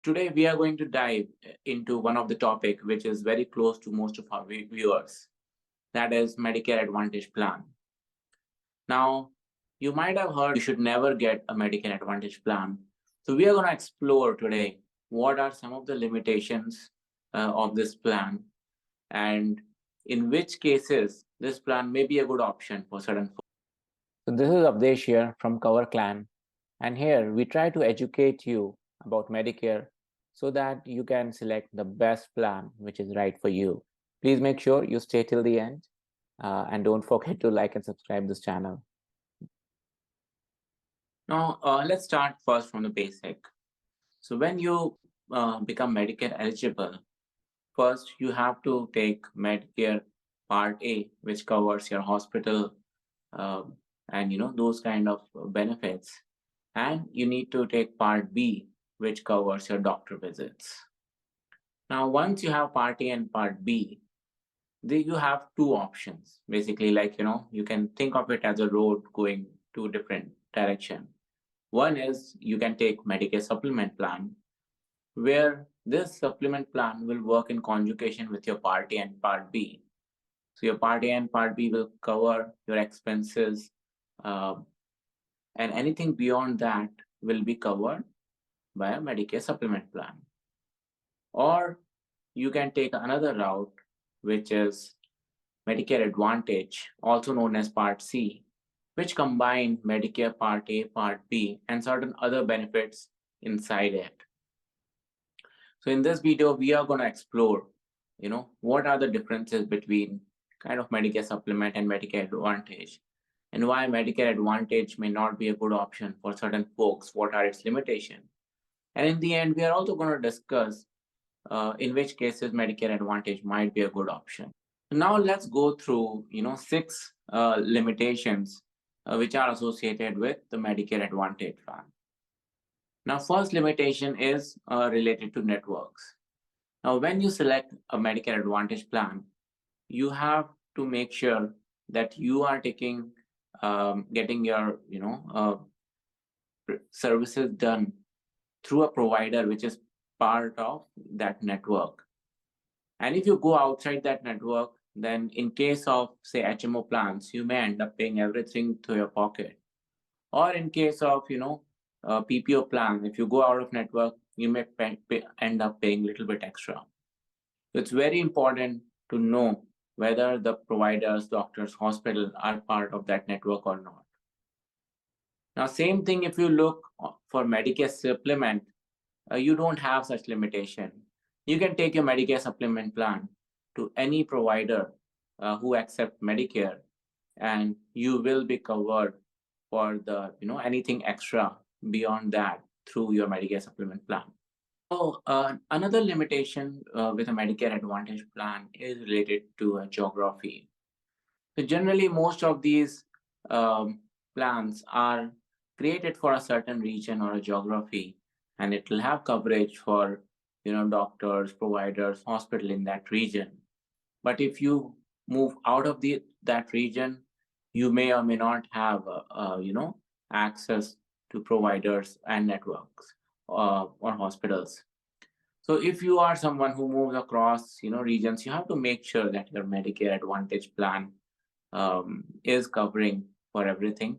Today, we are going to dive into one of the topic which is very close to most of our viewers, that is Medicare Advantage plan. Now, you might have heard you should never get a Medicare Advantage plan. So we are going to explore today what are some of the limitations of this plan and in which cases this plan may be a good option for certain folks. So this is Avdesh here from Cover Clan, and here we try to educate you about Medicare so that you can select the best plan which is right for you. Please make sure you stay till the end and don't forget to like and subscribe this channel. Now, let's start first from the basic. So when you become Medicare eligible, first you have to take Medicare Part A, which covers your hospital uh, and those kind of benefits, and you need to take Part B, which covers your doctor visits. Now, once you have Part A and Part B, you have two options. Basically, you can think of it as a road going to different direction. One is you can take Medicare supplement plan, where this supplement plan will work in conjugation with your Part A and Part B. So your Part A and Part B will cover your expenses, uh, and anything beyond that will be covered by a Medicare supplement plan. Or you can take another route, which is Medicare Advantage, also known as Part C, which combine Medicare Part A, Part B, and certain other benefits inside it. So in this video, we are going to explore, what are the differences between kind of Medicare Supplement and Medicare Advantage, and why Medicare Advantage may not be a good option for certain folks, what are its limitations. And in the end, we are also going to discuss in which cases Medicare Advantage might be a good option. Now let's go through, six limitations which are associated with the Medicare Advantage plan. Now, first limitation is related to networks. Now, when you select a Medicare Advantage plan, you have to make sure that you are getting your, services done through a provider which is part of that network. And if you go outside that network, then in case of, say, HMO plans, you may end up paying everything to your pocket. Or in case of, PPO plan, if you go out of network, you may end up paying a little bit extra. So it's very important to know whether the providers, doctors, hospital are part of that network or not. Now, same thing if you look for Medicare supplement, you don't have such limitation. You can take your Medicare supplement plan to any provider who accepts Medicare, and you will be covered for the anything extra beyond that through your Medicare supplement plan. So another limitation with a Medicare Advantage plan is related to geography. So generally, most of these plans are created for a certain region or a geography, and it will have coverage for doctors, providers, hospital in that region. But if you move out of that region, you may or may not have access to providers and networks or hospitals. So if you are someone who moves across regions, you have to make sure that your Medicare Advantage plan is covering for everything,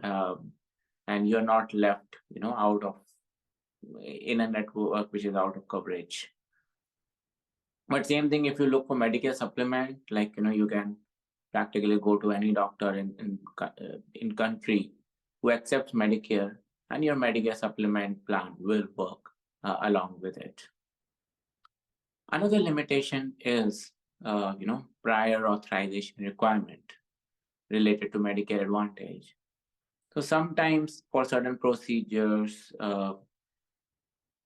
and you're not left out of in a network which is out of coverage. But same thing if you look for Medicare supplement, you can practically go to any doctor in country who accepts Medicare, and your Medicare supplement plan will work along with it. Another limitation is prior authorization requirement related to Medicare Advantage. So sometimes for certain procedures,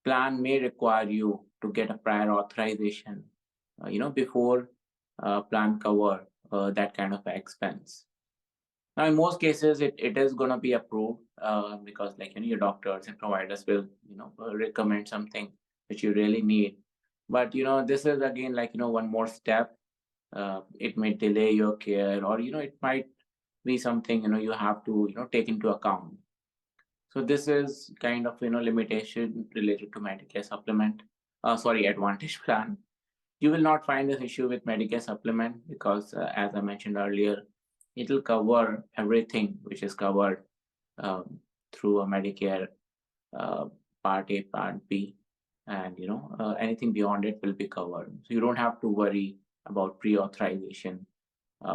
plan may require you to get a prior authorization, before plan cover that kind of expense. Now, in most cases, it is going to be approved because your doctors and providers will recommend something which you really need. But this is again one more step. It may delay your care, or it might be something you have to take into account. So this is kind of, limitation related to Medicare supplement, Advantage plan. You will not find this issue with Medicare supplement because, as I mentioned earlier, it will cover everything which is covered um, through a Medicare uh, Part A, Part B, and anything beyond it will be covered. So you don't have to worry about pre-authorization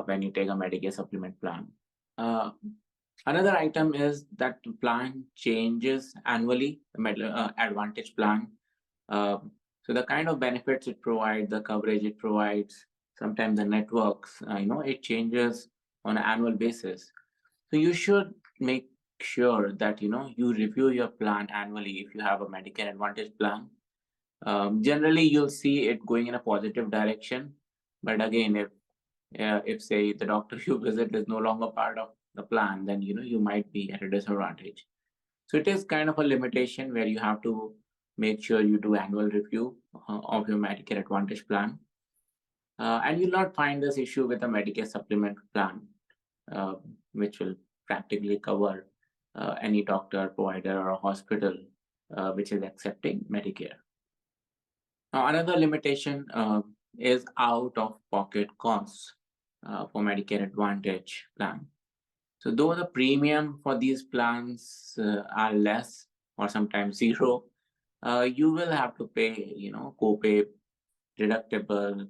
when you take a Medicare supplement plan. Uh, Another item is that the plan changes annually, the Advantage plan. So the kind of benefits it provides, the coverage it provides, sometimes the networks, it changes on an annual basis. So you should make sure that you review your plan annually if you have a Medicare Advantage plan. Generally, you'll see it going in a positive direction, but again, if say the doctor you visit is no longer part of the plan, then you might be at a disadvantage. So it is kind of a limitation where you have to make sure you do annual review of your Medicare Advantage plan. And you'll not find this issue with a Medicare supplement plan, uh, which will practically cover any doctor, provider, or a hospital which is accepting Medicare. Now, another limitation is out-of-pocket costs for Medicare Advantage plan. So though the premium for these plans are less or sometimes zero, you will have to pay, copay, deductible,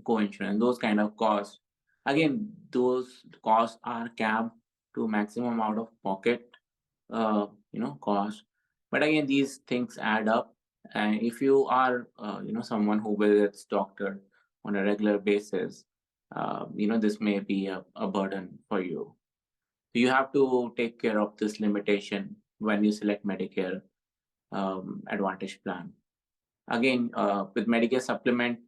co-insurance, those kind of costs. Again, those costs are capped to maximum out of pocket, cost. But again, these things add up. And if you are, someone who visits doctor on a regular basis, this may be a burden for you. You have to take care of this limitation when you select Medicare Advantage plan. Again, with Medicare supplement,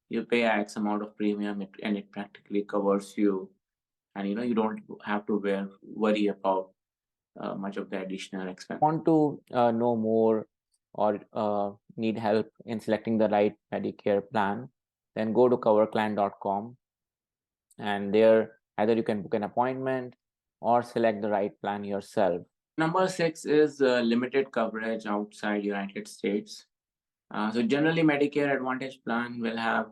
you pay X amount of premium and it practically covers you. And you don't have to worry about much of the additional expense. Want to know more or need help in selecting the right Medicare plan, then go to coverclan.com, and there either you can book an appointment or select the right plan yourself. Number 6 is limited coverage outside United States. So generally, Medicare Advantage plan will have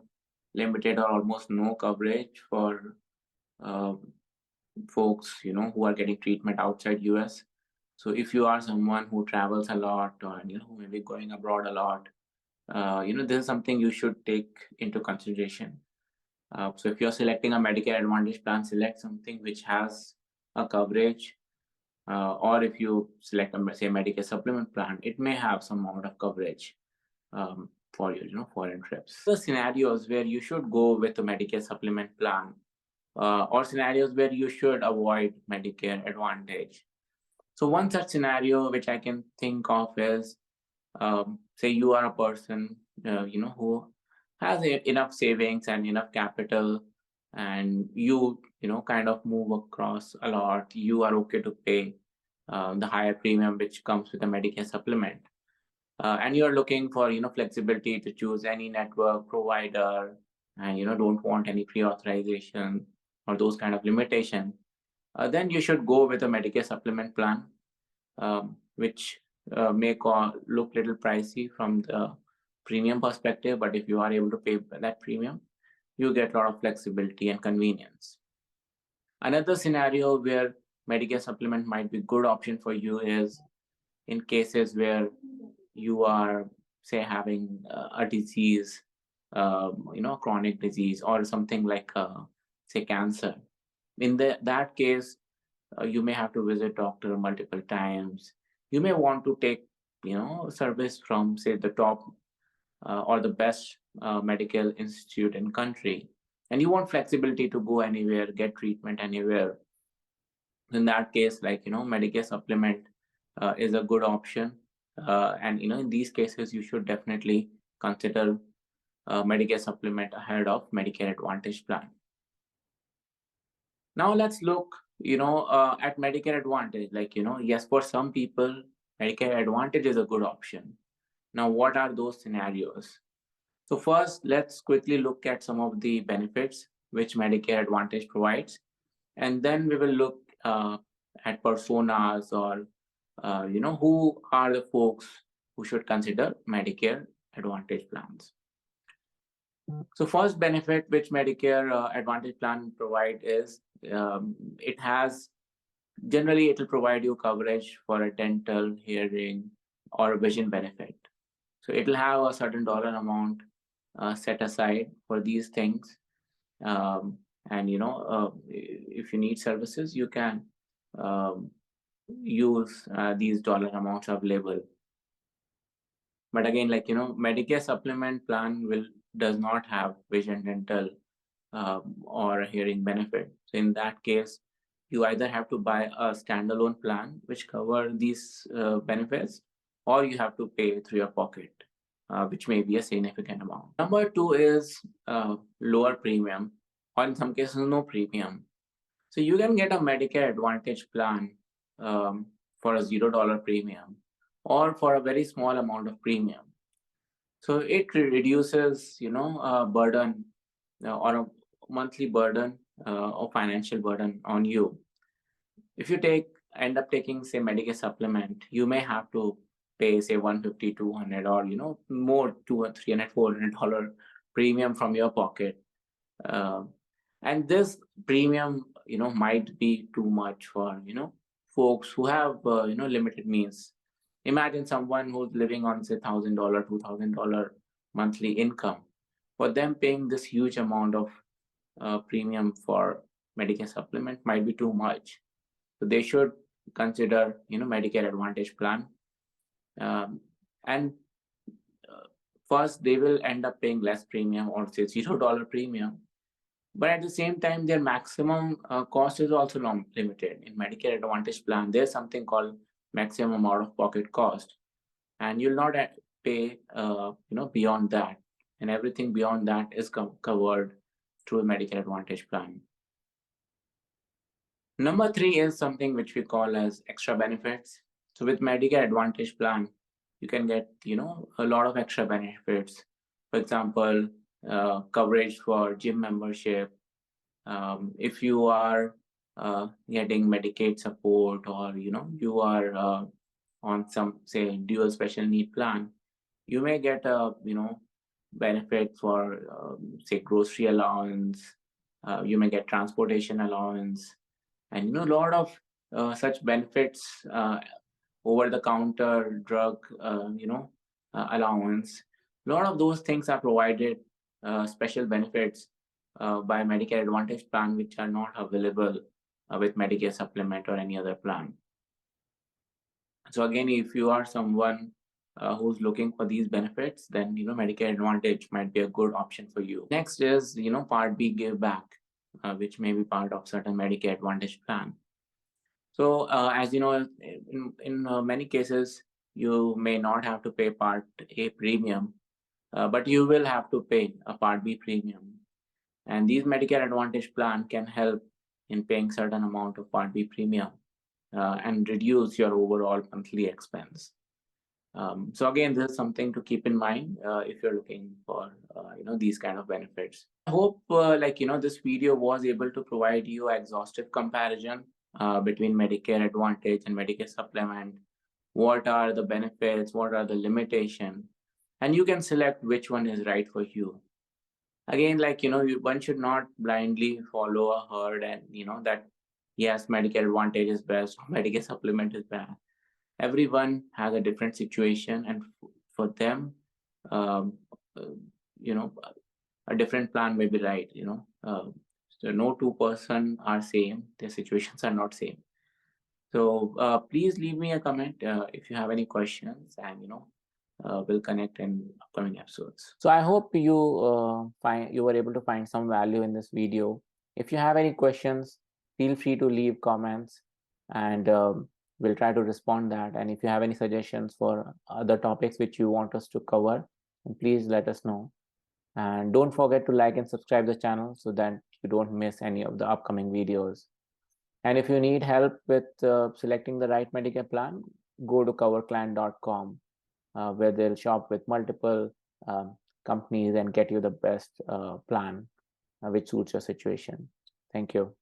limited or almost no coverage for folks, who are getting treatment outside US. So if you are someone who travels a lot or who may be going abroad a lot, this is something you should take into consideration. So if you're selecting a Medicare Advantage plan, select something which has a coverage. Or if you select a say Medicare supplement plan, it may have some amount of coverage for your foreign trips. The scenarios where you should go with a Medicare supplement plan, or scenarios where you should avoid Medicare Advantage. So one such scenario which I can think of is, say you are a person, who has enough savings and enough capital, and you kind of move across a lot. You are okay to pay the higher premium which comes with a Medicare supplement, and you're looking for flexibility to choose any network provider, and don't want any pre-authorization or those kind of limitation. Then you should go with a Medicare supplement plan, which may look little pricey from the premium perspective, but if you are able to pay that premium, you get a lot of flexibility and convenience. Another scenario where Medicare supplement might be a good option for you is in cases where you are, say, having a disease, chronic disease or something like, say, cancer. In that case, you may have to visit doctor multiple times. You may want to take, service from, say, the top or the best medical institute in country, and you want flexibility to go anywhere, get treatment anywhere. In that case, like, Medicare supplement is a good option. And, in these cases, you should definitely consider Medicare supplement ahead of Medicare Advantage plan. Now let's look, at Medicare Advantage. Like, yes, for some people, Medicare Advantage is a good option. Now, what are those scenarios? So first, let's quickly look at some of the benefits which Medicare Advantage provides. And then we will look at personas or who are the folks who should consider Medicare Advantage plans. So first benefit which Medicare Advantage plan provide is generally it will provide you coverage for a dental, hearing, or vision benefit. So it will have a certain dollar amount set aside for these things. And if you need services, you can use these dollar amounts available. But again, Medicare supplement plan does not have vision, dental, or hearing benefit. So in that case, you either have to buy a standalone plan which cover these benefits, or you have to pay through your pocket, which may be a significant amount. Number two is lower premium, or in some cases, no premium. So you can get a Medicare Advantage plan for a $0 premium, or for a very small amount of premium. So it reduces, burden or a monthly burden or financial burden on you. If you end up taking, say, Medicare supplement, you may have to pay, say, $150, $200, or more, $200, $300, $400 premium from your pocket. And this premium, might be too much for folks who have limited means. Imagine someone who's living on, say, $1,000, $2,000 monthly income. For them, paying this huge amount of premium for Medicare supplement might be too much. So they should consider, Medicare Advantage plan. And first, they will end up paying less premium, or say $0 premium. But at the same time, their maximum cost is also limited. In Medicare Advantage plan, there's something called maximum out-of-pocket cost, and you'll not pay, beyond that, and everything beyond that is covered through a Medicare Advantage plan. Number three is something which we call as extra benefits. So with Medicare Advantage plan, you can get, a lot of extra benefits. For example, coverage for gym membership. If you are getting Medicaid support, or you are on some, say, dual special need plan, you may get a benefit for say, grocery allowance. You may get transportation allowance, and a lot of such benefits, over the counter drug allowance. A lot of those things are provided, special benefits by Medicare Advantage plan, which are not available with Medicare supplement or any other plan. So again, if you are someone who's looking for these benefits, then Medicare Advantage might be a good option for you. Next is Part B give back, which may be part of certain Medicare Advantage plan. So as you know, in many cases, you may not have to pay Part A premium, but you will have to pay a Part B premium. And these Medicare Advantage plan can help in paying certain amount of Part B premium and reduce your overall monthly expense. So again, this is something to keep in mind if you're looking for these kind of benefits. I hope this video was able to provide you an exhaustive comparison between Medicare Advantage and Medicare Supplement. What are the benefits? What are the limitations? And you can select which one is right for you. Again, one should not blindly follow a herd and that yes, Medicare Advantage is best, Medicare Supplement is bad. Everyone has a different situation, and for them, a different plan may be right. So no two person are same. Their situations are not same. So please leave me a comment if you have any questions, and we'll connect in upcoming episodes. So I hope you were able to find some value in this video. If you have any questions, feel free to leave comments, and we'll try to respond that. And if you have any suggestions for other topics which you want us to cover, please let us know. And don't forget to like and subscribe the channel so that you don't miss any of the upcoming videos. And if you need help with selecting the right Medicare plan, go to coverclan.com, where they'll shop with multiple companies and get you the best plan which suits your situation. Thank you.